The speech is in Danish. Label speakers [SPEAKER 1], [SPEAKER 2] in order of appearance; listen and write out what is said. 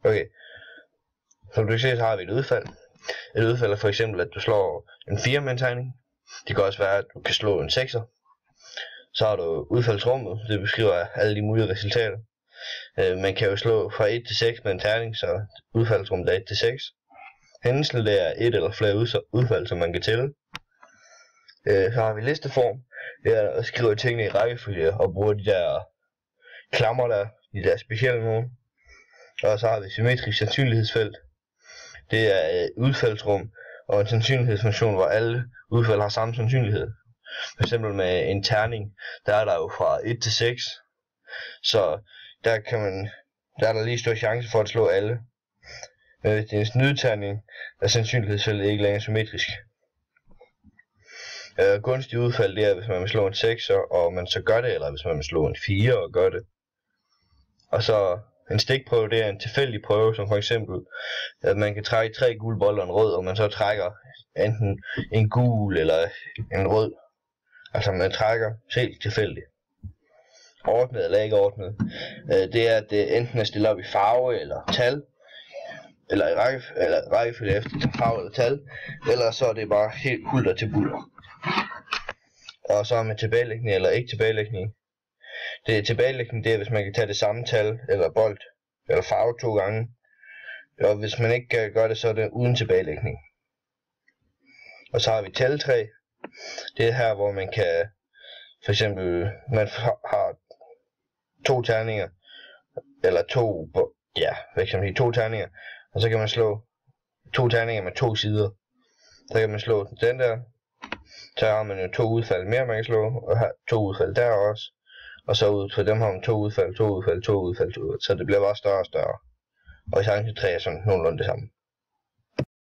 [SPEAKER 1] Okay, som du kan se, så har vi et udfald. Et udfald er for eksempel, at du slår en 4 med en terning. Det kan også være, at du kan slå en 6'er. Så har du udfaldsrummet, det beskriver alle de mulige resultater. Man kan jo slå fra 1 til 6 med en terning, så udfaldsrummet er 1 til 6. Hændelsen det er et eller flere udfald, som man kan tælle. Så har vi listeform, det er at skrive tingene i rækkefølge og bruge de der klammer der, de der specielle nogle. Og så har vi symmetrisk sandsynlighedsfelt. Det er et udfaldsrum og en sandsynlighedsfunktion, hvor alle udfald har samme sandsynlighed. For eksempel med en terning, der er der jo fra 1 til 6. Så der er der lige stor chance for at slå alle. Men hvis det er en snydeterning, er sandsynlighedsfeltet ikke længere symmetrisk. Gunstig udfald det er, hvis man vil slå en 6, og man så gør det, eller hvis man vil slå en 4 og gør det. Og så en stikprøve, det er en tilfældig prøve, som for eksempel, at man kan trække 3 gule bolde og en rød, og man så trækker enten en gul eller en rød. Altså man trækker helt tilfældigt. Ordnet eller ikke ordnet. Det er, at det enten er stillet op i farve eller tal, eller i rækkefølge efter farve eller tal, eller så er det bare helt hulter til buller. Og så med tilbagelægning eller ikke tilbagelægning. Det er tilbagelægning, det er hvis man kan tage det samme tal eller bold eller farve 2 gange. Og hvis man ikke kan gøre det, så er det uden tilbagelægning. Og så har vi tælletræ. Det er her, hvor man kan, for eksempel, man har 2 terninger, eller 2 terninger, og så kan man slå 2 terninger med 2 sider. Så kan man slå den der, så har man jo 2 udfald mere, man kan slå, og har 2 udfald der også. Og så ud for dem har man 2 udfald, så det bliver bare større og større. Og i chancen 3 er sådan nogenlunde det samme.